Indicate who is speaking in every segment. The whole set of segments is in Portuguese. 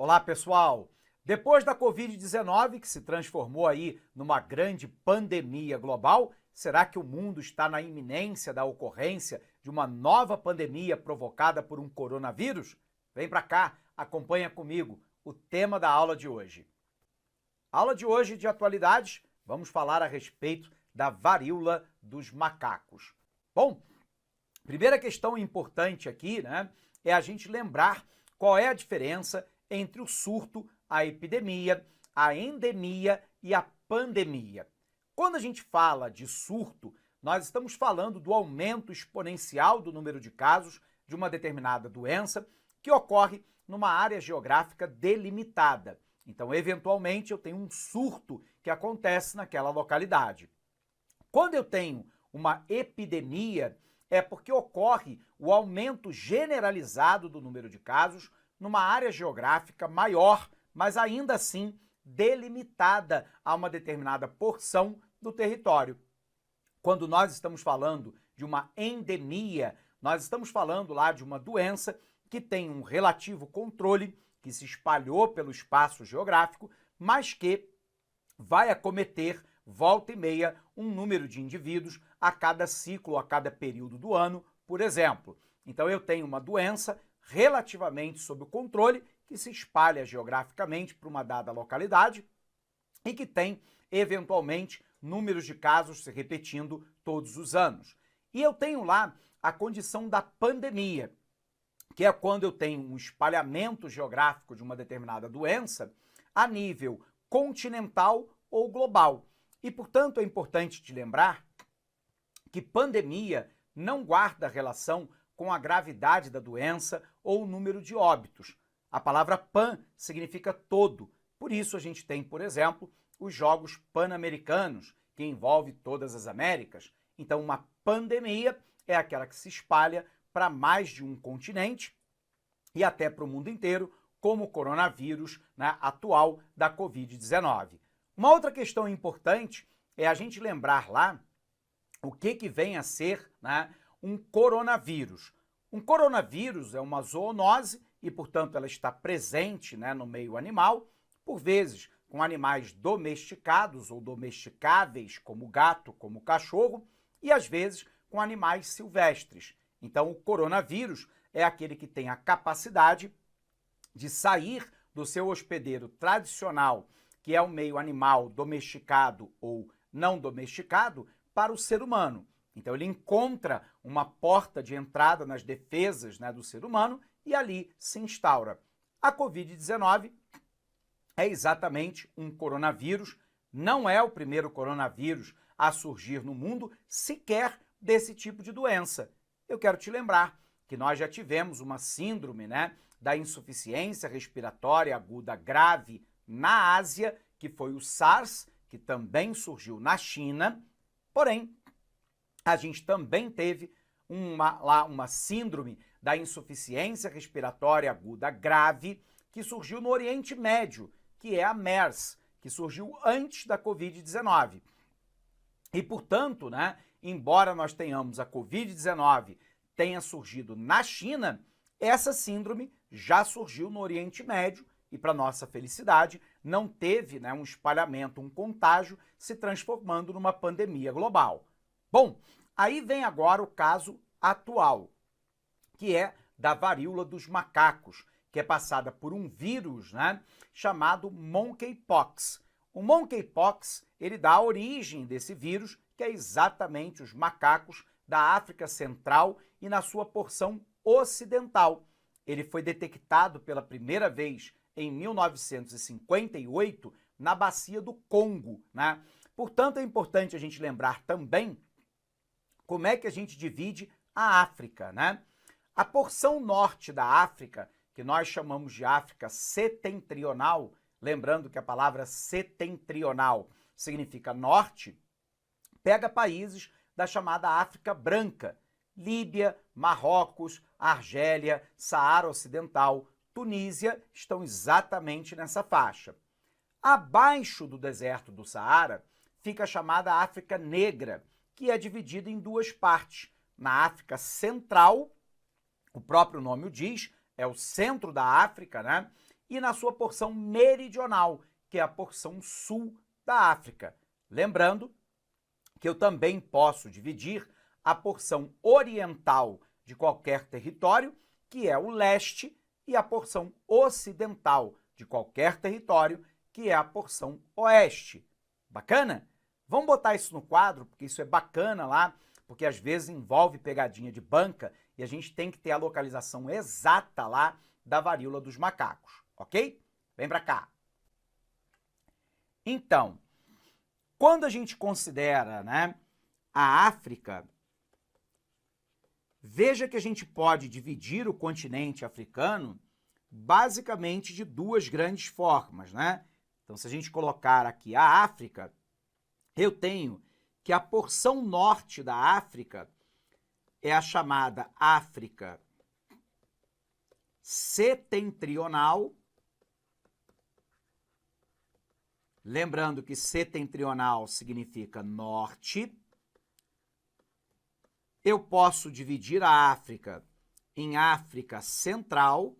Speaker 1: Olá, pessoal! Depois da Covid-19, que se transformou aí numa grande pandemia global, será que o mundo está na iminência da ocorrência de uma nova pandemia provocada por um coronavírus? Vem para cá, acompanha comigo o tema da aula de hoje. Aula de hoje de atualidades, vamos falar a respeito da varíola dos macacos. Bom, primeira questão importante aqui, é a gente lembrar qual é a diferença entre o surto, a epidemia, a endemia e a pandemia. Quando a gente fala de surto, nós estamos falando do aumento exponencial do número de casos de uma determinada doença que ocorre numa área geográfica delimitada. Então, eventualmente, eu tenho um surto que acontece naquela localidade. Quando eu tenho uma epidemia, é porque ocorre o aumento generalizado do número de casos numa área geográfica maior, mas ainda assim delimitada a uma determinada porção do território. Quando nós estamos falando de uma endemia, nós estamos falando lá de uma doença que tem um relativo controle, que se espalhou pelo espaço geográfico, mas que vai acometer, volta e meia, um número de indivíduos a cada ciclo, a cada período do ano, por exemplo. Então eu tenho uma doença relativamente sob o controle, que se espalha geograficamente para uma dada localidade e que tem, eventualmente, números de casos se repetindo todos os anos. E eu tenho lá a condição da pandemia, que é quando eu tenho um espalhamento geográfico de uma determinada doença a nível continental ou global. E, portanto, é importante te lembrar que pandemia não guarda relação com a gravidade da doença ou o número de óbitos. A palavra pan significa todo. Por isso a gente tem, por exemplo, os Jogos Pan-Americanos, que envolve todas as Américas. Então, uma pandemia é aquela que se espalha para mais de um continente e até para o mundo inteiro, como o coronavírus atual da Covid-19. Uma outra questão importante é a gente lembrar lá o que vem a ser um coronavírus. Um coronavírus é uma zoonose e, portanto, ela está presente no meio animal, por vezes com animais domesticados ou domesticáveis, como gato, como cachorro, e às vezes com animais silvestres. Então, o coronavírus é aquele que tem a capacidade de sair do seu hospedeiro tradicional, que é o meio animal domesticado ou não domesticado, para o ser humano. Então ele encontra uma porta de entrada nas defesas do ser humano e ali se instaura. A Covid-19 é exatamente um coronavírus, não é o primeiro coronavírus a surgir no mundo sequer desse tipo de doença. Eu quero te lembrar que nós já tivemos uma síndrome da insuficiência respiratória aguda grave na Ásia, que foi o SARS, que também surgiu na China. Porém, a gente também teve uma síndrome da insuficiência respiratória aguda grave que surgiu no Oriente Médio, que é a MERS, que surgiu antes da Covid-19. E, portanto, embora nós tenhamos a Covid-19 tenha surgido na China, essa síndrome já surgiu no Oriente Médio e, para nossa felicidade, não teve um espalhamento, um contágio, se transformando numa pandemia global. Bom, aí vem agora o caso atual, que é da varíola dos macacos, que é passada por um vírus chamado monkeypox. O monkeypox, ele dá a origem desse vírus, que é exatamente os macacos da África Central e na sua porção ocidental. Ele foi detectado pela primeira vez em 1958 na bacia do Congo. Portanto, é importante a gente lembrar também como é que a gente divide a África. A porção norte da África, que nós chamamos de África setentrional, lembrando que a palavra setentrional significa norte, pega países da chamada África Branca, Líbia, Marrocos, Argélia, Saara Ocidental, Tunísia, estão exatamente nessa faixa. Abaixo do deserto do Saara fica a chamada África Negra, que é dividida em duas partes. Na África Central, o próprio nome o diz, é o centro da África, e na sua porção meridional, que é a porção sul da África. Lembrando que eu também posso dividir a porção oriental de qualquer território, que é o leste, e a porção ocidental de qualquer território, que é a porção oeste. Bacana? Vamos botar isso no quadro, porque isso é bacana lá, porque às vezes envolve pegadinha de banca e a gente tem que ter a localização exata lá da varíola dos macacos, ok? Vem para cá. Então, quando a gente considera, né, a África, veja que a gente pode dividir o continente africano basicamente de duas grandes formas, né? Então, se a gente colocar aqui a África, eu tenho que a porção norte da África é a chamada África setentrional. Lembrando que setentrional significa norte. Eu posso dividir a África em África Central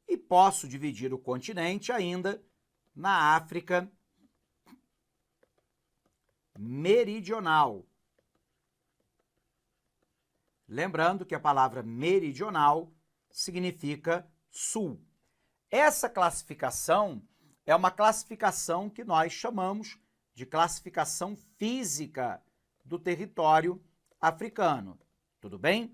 Speaker 1: e posso dividir o continente ainda na África Meridional. Lembrando que a palavra meridional significa sul. Essa classificação é uma classificação que nós chamamos de classificação física do território africano. Tudo bem?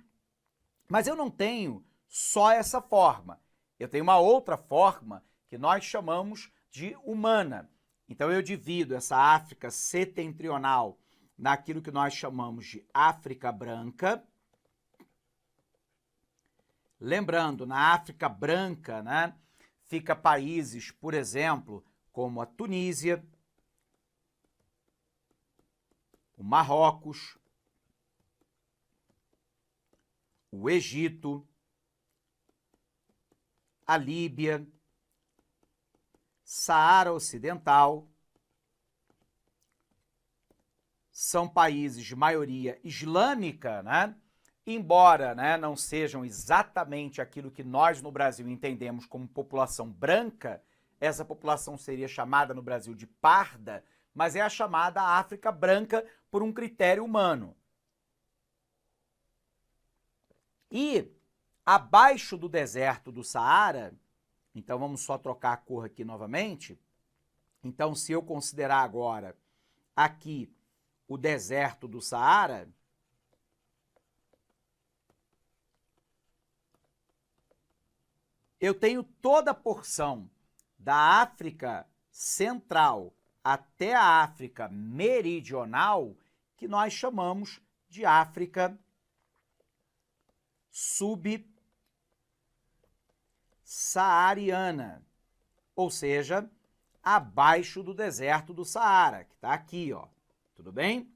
Speaker 1: Mas eu não tenho só essa forma. Eu tenho uma outra forma que nós chamamos de humana. Então eu divido essa África setentrional naquilo que nós chamamos de África branca. Lembrando, na África branca, né, fica países, por exemplo, como a Tunísia, o Marrocos, o Egito, a Líbia, Saara Ocidental. São países de maioria islâmica, né? Embora, né, não sejam exatamente aquilo que nós no Brasil entendemos como população branca, essa população seria chamada no Brasil de parda, mas é a chamada África branca por um critério humano. E abaixo do deserto do Saara, então vamos só trocar a cor aqui novamente. Então, se eu considerar agora aqui o deserto do Saara, eu tenho toda a porção da África Central até a África Meridional, que nós chamamos de África subsaariana, ou seja, abaixo do deserto do Saara, que está aqui, ó. Tudo bem?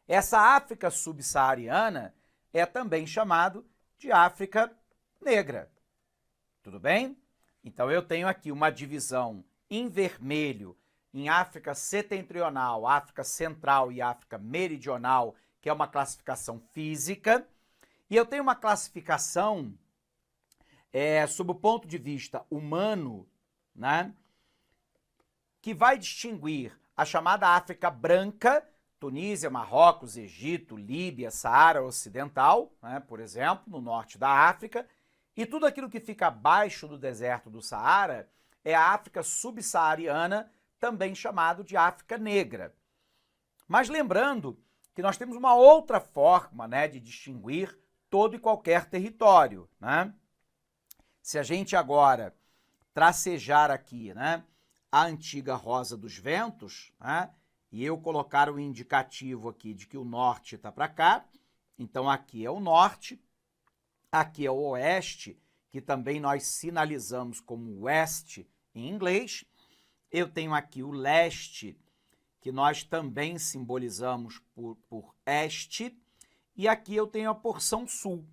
Speaker 1: Essa África subsaariana é também chamado de África Negra. Tudo bem? Então eu tenho aqui uma divisão em vermelho em África Setentrional, África Central e África Meridional, que é uma classificação física, e eu tenho uma classificação sob o ponto de vista humano, né, que vai distinguir a chamada África branca, Tunísia, Marrocos, Egito, Líbia, Saara Ocidental, né, por exemplo, no norte da África, e tudo aquilo que fica abaixo do deserto do Saara é a África subsaariana, também chamado de África Negra. Mas lembrando que nós temos uma outra forma, né, de distinguir todo e qualquer território, né? Se a gente agora tracejar aqui, né, a antiga Rosa dos Ventos, né, e eu colocar o indicativo aqui de que o norte está para cá, então aqui é o norte, aqui é o oeste, que também nós sinalizamos como oeste em inglês. Eu tenho aqui o leste, que nós também simbolizamos por este, e aqui eu tenho a porção sul.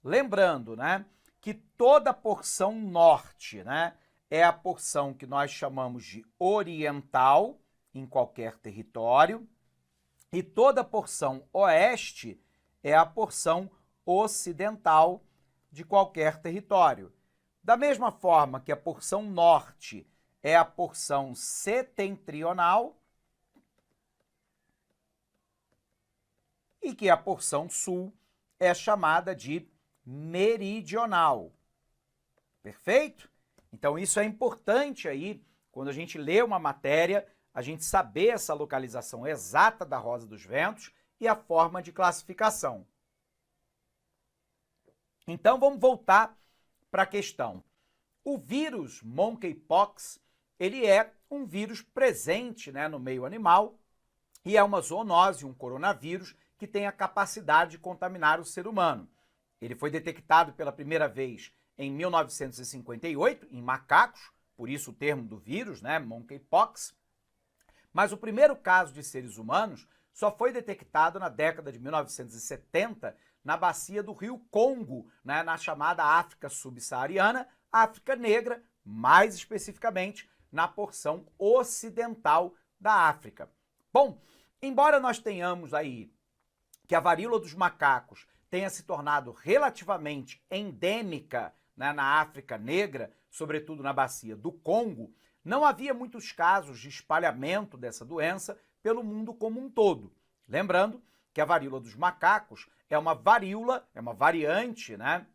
Speaker 1: Lembrando, né, que toda a porção norte, né, é a porção que nós chamamos de oriental, em qualquer território, e toda a porção oeste é a porção ocidental de qualquer território. Da mesma forma que a porção norte é a porção setentrional e que a porção sul é chamada de meridional. Perfeito? Então isso é importante aí, quando a gente lê uma matéria, a gente saber essa localização exata da Rosa dos Ventos e a forma de classificação. Então vamos voltar para a questão. O vírus monkeypox, ele é um vírus presente, né, no meio animal e é uma zoonose, um coronavírus que tem a capacidade de contaminar o ser humano. Ele foi detectado pela primeira vez em 1958 em macacos, por isso o termo do vírus, né, monkeypox. Mas o primeiro caso de seres humanos só foi detectado na década de 1970 na bacia do rio Congo, né, na chamada África subsaariana, África Negra, mais especificamente na porção ocidental da África. Bom, embora nós tenhamos aí que a varíola dos macacos tenha se tornado relativamente endêmica, né, na África Negra, sobretudo na bacia do Congo, não havia muitos casos de espalhamento dessa doença pelo mundo como um todo. Lembrando que a varíola dos macacos é uma varíola, é uma variante, né,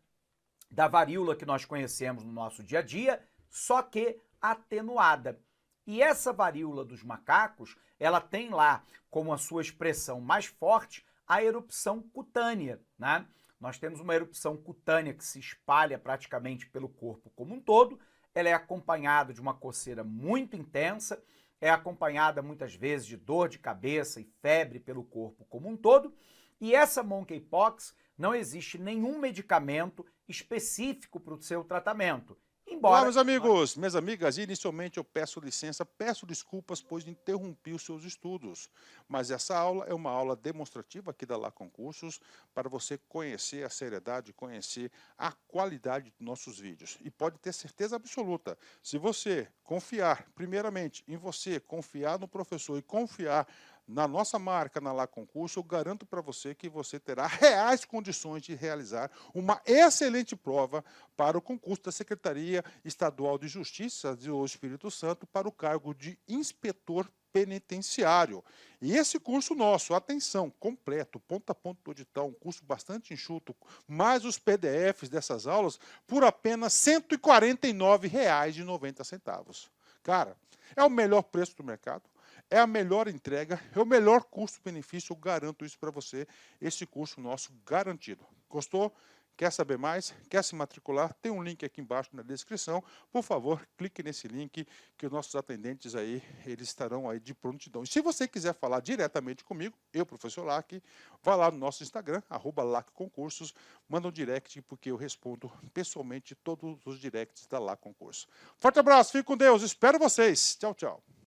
Speaker 1: da varíola que nós conhecemos no nosso dia a dia, só que atenuada. E essa varíola dos macacos, ela tem lá como a sua expressão mais forte a erupção cutânea, né? Nós temos uma erupção cutânea que se espalha praticamente pelo corpo como um todo, ela é acompanhada de uma coceira muito intensa, é acompanhada muitas vezes de dor de cabeça e febre pelo corpo como um todo, e essa monkeypox não existe nenhum medicamento específico para o seu tratamento.
Speaker 2: Olá, meus amigos, minhas amigas, inicialmente eu peço licença, peço desculpas, pois interrompi os seus estudos. Mas essa aula é uma aula demonstrativa aqui da Lá Concursos, para você conhecer a seriedade, conhecer a qualidade dos nossos vídeos. E pode ter certeza absoluta, se você confiar, primeiramente, em você, confiar no professor e confiar na nossa marca, na Lá Concurso, eu garanto para você que você terá reais condições de realizar uma excelente prova para o concurso da Secretaria Estadual de Justiça do Espírito Santo para o cargo de inspetor penitenciário. E esse curso nosso, atenção, completo, ponto a ponto do edital, um curso bastante enxuto, mais os PDFs dessas aulas, por apenas R$ 149,90. Cara, é o melhor preço do mercado. É a melhor entrega, é o melhor custo-benefício, eu garanto isso para você, esse curso nosso garantido. Gostou? Quer saber mais? Quer se matricular? Tem um link aqui embaixo na descrição. Por favor, clique nesse link que os nossos atendentes aí, eles estarão aí de prontidão. E se você quiser falar diretamente comigo, eu, professor Lac, vá lá no nosso Instagram, @LacConcursos, manda um direct, porque eu respondo pessoalmente todos os directs da Lá Concurso. Forte abraço, fique com Deus, espero vocês. Tchau, tchau.